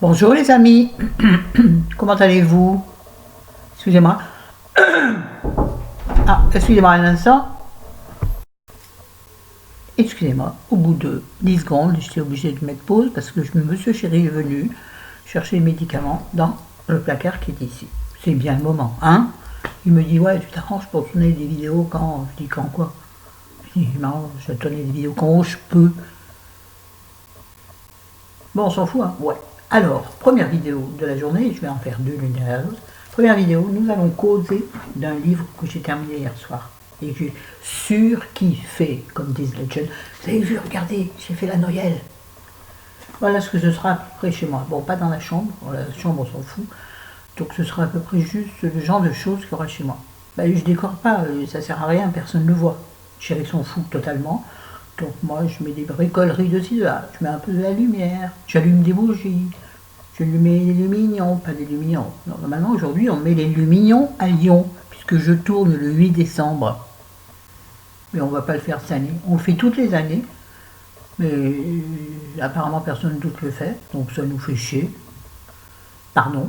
Bonjour les amis, comment allez-vous? Excusez-moi. Excusez-moi un instant. Excusez-moi, au bout de 10 secondes, j'étais obligée de mettre pause parce que monsieur chéri est venu chercher les médicaments dans le placard qui est ici. C'est bien le moment, hein? Il me dit, ouais, tu t'arranges pour tourner des vidéos quand? Je dis, quand quoi? Je dis, non, je vais tourner des vidéos quand je peux. Bon, on s'en fout, hein? Ouais. Alors, première vidéo de la journée, je vais en faire deux l'une derrière l'autre. Première vidéo, nous allons causer d'un livre que j'ai terminé hier soir. Et que j'ai surkiffé, comme disent les jeunes. Vous avez vu, regardez, j'ai fait la Noël. Voilà ce que ce sera à peu près chez moi. Bon, pas dans la chambre on s'en fout. Donc ce sera à peu près juste le genre de choses qu'il y aura chez moi. Ben, je décore pas, ça sert à rien, personne ne le voit. Chéri s'en fout totalement. Donc moi je mets des bricoleries de là, je mets un peu de la lumière, j'allume des bougies, je lui mets des lumignons, pas des lumignons. Normalement aujourd'hui on met les lumignons à Lyon, puisque je tourne le 8 décembre. Mais on va pas le faire cette année, on le fait toutes les années, mais apparemment personne d'autre le fait, donc ça nous fait chier. Pardon.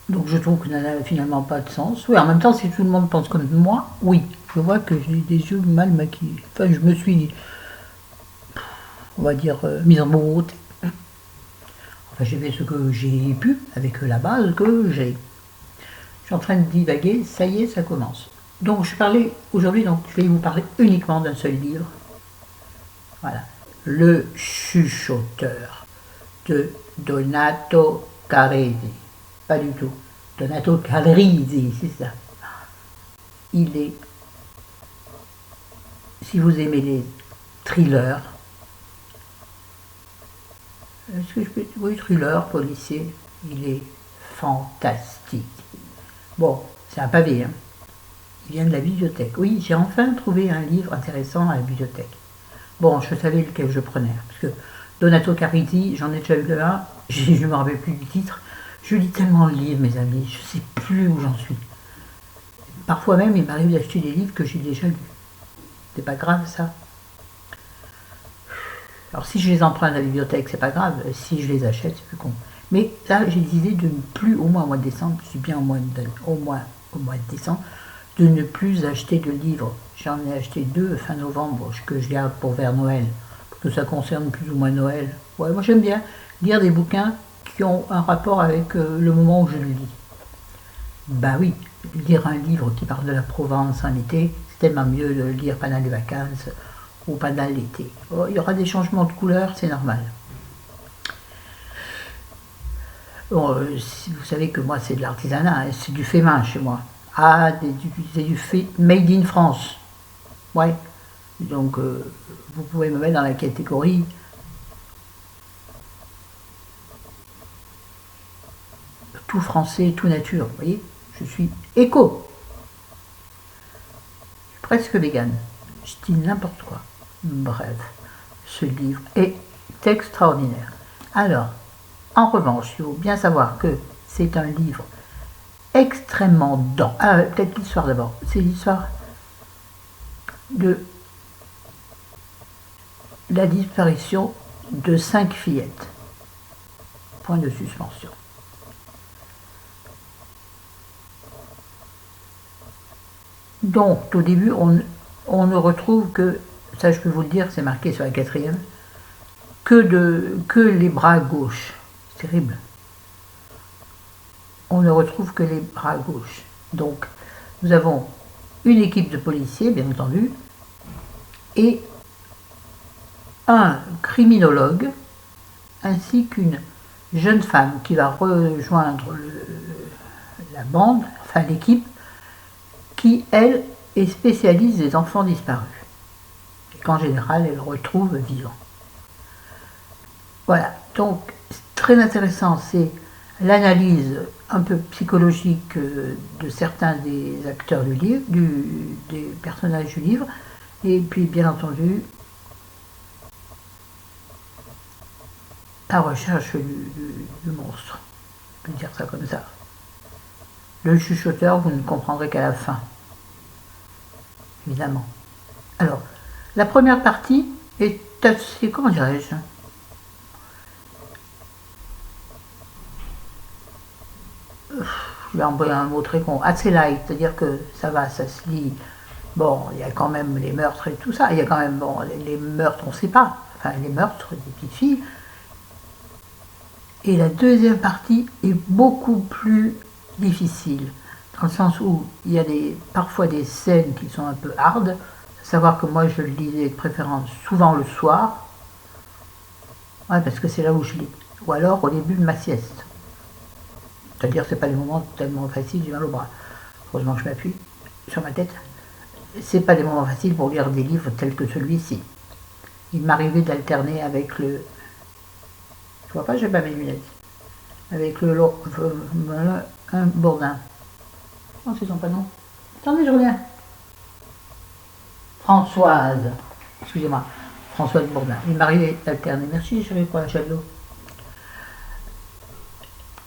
Donc je trouve que ça n'a finalement pas de sens. Oui, en même temps, si tout le monde pense comme moi, oui, je vois que j'ai des yeux mal maquillés. Enfin, je me suis, on va dire, mise en beauté. Enfin, j'ai fait ce que j'ai pu avec la base que j'ai. Je suis en train de divaguer, ça y est, ça commence. Donc je parlais aujourd'hui, donc je vais vous parler uniquement d'un seul livre. Voilà. Le chuchoteur de Donato Carrisi. Pas du tout. Donato Carrisi, c'est ça. Il est, si vous aimez les thrillers, est-ce que je peux, oui, thriller, policier, il est fantastique. Bon, c'est un pavé, hein. Il vient de la bibliothèque. Oui, j'ai enfin trouvé un livre intéressant à la bibliothèque. Bon, je savais lequel je prenais, parce que Donato Carrisi, j'en ai déjà eu le un, je ne me rappelle plus du titre. Je lis tellement de livres, mes amis, je ne sais plus où j'en suis. Parfois même, il m'arrive d'acheter des livres que j'ai déjà lus. C'est pas grave, ça. Alors, si je les emprunte à la bibliothèque, c'est pas grave. Si je les achète, c'est plus con. Mais là, j'ai décidé de ne plus, au moins au mois de décembre, je suis bien au mois de décembre, de ne plus acheter de livres. J'en ai acheté deux fin novembre que je garde pour vers Noël, parce que ça concerne plus ou moins Noël. Ouais, moi j'aime bien lire des bouquins qui ont un rapport avec le moment où je le lis. Bah oui, lire un livre qui parle de la Provence en été, c'est tellement mieux de le lire pendant les vacances ou pendant l'été. Oh, il y aura des changements de couleur, c'est normal. Bon, vous savez que moi c'est de l'artisanat, hein, c'est du fait main chez moi. Ah, c'est du fait made in France. Ouais. Donc vous pouvez me mettre dans la catégorie tout français, tout nature. Vous voyez, je suis éco. Je suis presque vegan. Je dis n'importe quoi. Bref, ce livre est extraordinaire. Alors, en revanche, il faut bien savoir que c'est un livre extrêmement dense. Ah, peut-être l'histoire d'abord. C'est l'histoire de la disparition de 5 fillettes. Point de suspension. Donc, au début, on ne retrouve que, ça je peux vous le dire, c'est marqué sur la quatrième, que les bras gauches. C'est terrible. On ne retrouve que les bras gauches. Donc, nous avons une équipe de policiers, bien entendu, et un criminologue, ainsi qu'une jeune femme qui va rejoindre la bande, enfin l'équipe, qui, elle, est spécialiste des enfants disparus. Et qu'en général, elle retrouve vivants. Voilà, donc très intéressant, c'est l'analyse un peu psychologique de certains des acteurs du livre, des personnages du livre, et puis bien entendu la recherche du monstre. Je peux dire ça comme ça. Le chuchoteur, vous ne comprendrez qu'à la fin, évidemment. Alors, la première partie est assez, comment dirais-je, vais employer un mot très con, assez light, c'est-à-dire que ça va, ça se lit. Bon, il y a quand même les meurtres et tout ça, il y a quand même, bon, les meurtres, on ne sait pas, enfin les meurtres des petites filles. Et la deuxième partie est beaucoup plus difficile, dans le sens où il y a parfois des scènes qui sont un peu hard, à savoir que moi je le lisais de préférence souvent le soir, ouais, parce que c'est là où je lis, ou alors au début de ma sieste. C'est-à-dire que ce n'est pas des moments tellement faciles, j'ai mal au bras. Heureusement que je m'appuie sur ma tête. C'est pas des moments faciles pour lire des livres tels que celui-ci. Il m'arrivait d'alterner avec le... Je vois pas, j'ai pas mes lunettes. Avec le un Bourdin. Oh, c'est son prénom. Attendez, je reviens. Françoise. Excusez-moi. Françoise Bourdin. Il m'arrivait d'alterner. Merci, chérie, pour la chapelot.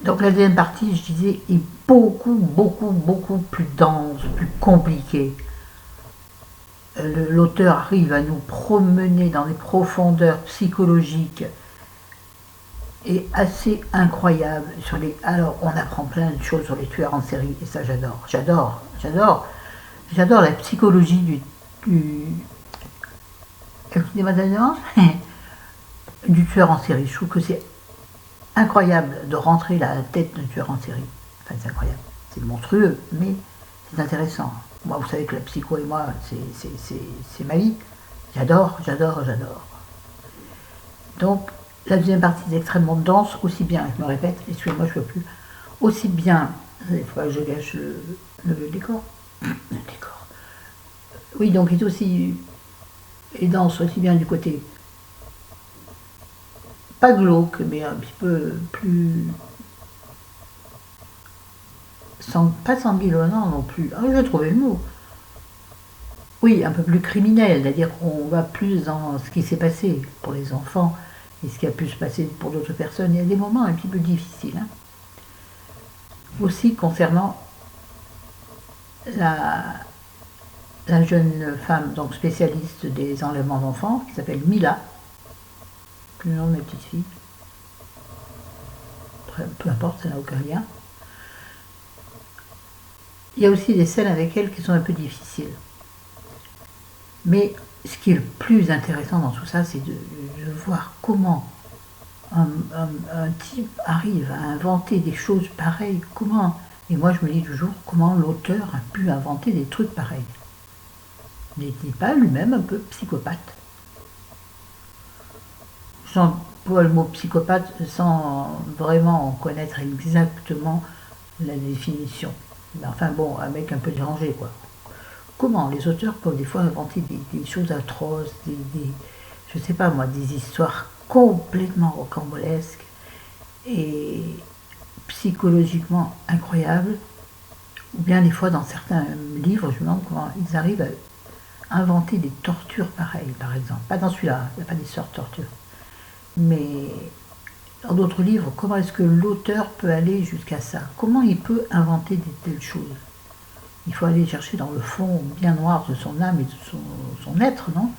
Donc la deuxième partie, je disais, est beaucoup plus dense, plus compliquée. L'auteur arrive à nous promener dans des profondeurs psychologiques et assez incroyables. Alors, on apprend plein de choses sur les tueurs en série, et ça, j'adore. J'adore la psychologie du tueur en série. Je trouve que c'est incroyable de rentrer la tête d'un tueur en série. Enfin, c'est incroyable. C'est monstrueux, mais c'est intéressant. Moi, vous savez que la psycho et moi, c'est ma vie. J'adore. Donc, la deuxième partie est extrêmement dense, aussi bien, je me répète, excusez-moi, je ne peux plus, aussi bien, il faudrait que je gâche le décor. Le décor. Oui, donc il est aussi dense, aussi bien du côté, pas glauque, mais un petit peu plus... pas sanguillonnant non plus. Ah, j'ai trouvé le mot. Oui, un peu plus criminel, c'est-à-dire qu'on va plus dans ce qui s'est passé pour les enfants et ce qui a pu se passer pour d'autres personnes. Il y a des moments un petit peu difficiles. Hein. Aussi concernant la jeune femme donc spécialiste des enlèvements d'enfants, qui s'appelle Mila, le nom de ma petite fille. Peu importe, ça n'a aucun lien. Il y a aussi des scènes avec elle qui sont un peu difficiles. Mais ce qui est le plus intéressant dans tout ça, c'est de voir comment un type arrive à inventer des choses pareilles. Comment, et moi je me dis toujours, comment l'auteur a pu inventer des trucs pareils. N'est-il pas lui-même un peu psychopathe? J'emploie le mot psychopathe sans vraiment connaître exactement la définition. Enfin bon, un mec un peu dérangé, quoi. Comment les auteurs peuvent des fois inventer des choses atroces, je sais pas moi, des histoires complètement rocambolesques et psychologiquement incroyables, ou bien des fois dans certains livres, je me demande comment ils arrivent à inventer des tortures pareilles, par exemple. Pas dans celui-là, il n'y a pas d'histoire de torture. Mais dans d'autres livres, comment est-ce que l'auteur peut aller jusqu'à ça? Comment il peut inventer de telles choses? Il faut aller chercher dans le fond bien noir de son âme et de son être, non?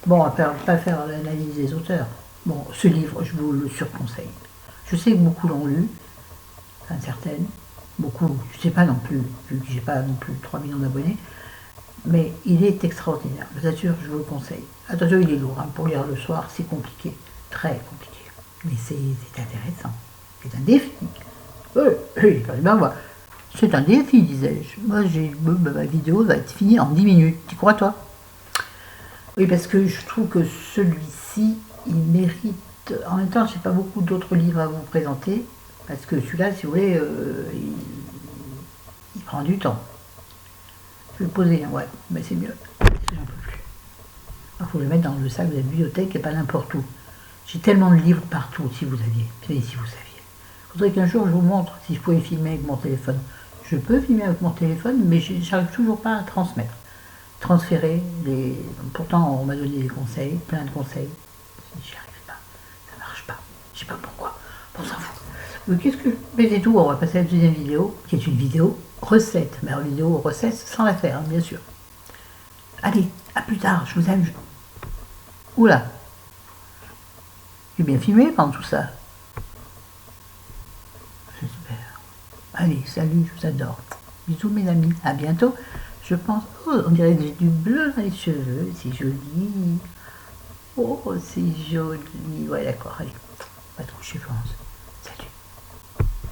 Bon, on ne va pas faire l'analyse des auteurs. Bon, ce livre, je vous le surconseille. Je sais que beaucoup l'ont lu, enfin certaines, beaucoup, je ne sais pas non plus, vu que j'ai pas non plus 3 millions d'abonnés, mais il est extraordinaire, je vous assure, je vous le conseille. Attention, il est lourd, hein, pour lire le soir, c'est compliqué, très compliqué, mais c'est intéressant, c'est un défi. Oui, ben moi, c'est un défi, disais-je. Moi, ma vidéo va être finie en 10 minutes, tu crois toi? Oui, parce que je trouve que celui-ci, il mérite... En même temps, je n'ai pas beaucoup d'autres livres à vous présenter, parce que celui-là, si vous voulez, il prend du temps. Je vais le poser, hein, ouais, mais c'est mieux. J'en peux plus. Il faut le mettre dans le sac de la bibliothèque et pas n'importe où. J'ai tellement de livres partout, si vous saviez. Si vous saviez. Il faudrait qu'un jour, je vous montre si je pouvais filmer avec mon téléphone. Je peux filmer avec mon téléphone, mais j'arrive toujours pas à transmettre. Transférer les... Pourtant, on m'a donné des conseils, plein de conseils. J'y arrive pas, ça marche pas. Je sais pas pourquoi. Bon, on s'en fout. Qu'est-ce que... Mais c'est tout, on va passer à la deuxième vidéo, qui est une vidéo recette. Mais une vidéo recette sans la faire, hein, bien sûr. Allez, à plus tard, je vous aime. Oula. J'ai bien filmé pendant tout ça. J'espère. Allez, salut, je vous adore. Bisous mes amis, à bientôt. Je pense, oh, on dirait que j'ai du bleu dans les cheveux, c'est joli. Oh, c'est joli. Ouais, d'accord, allez, pas trop, je pense.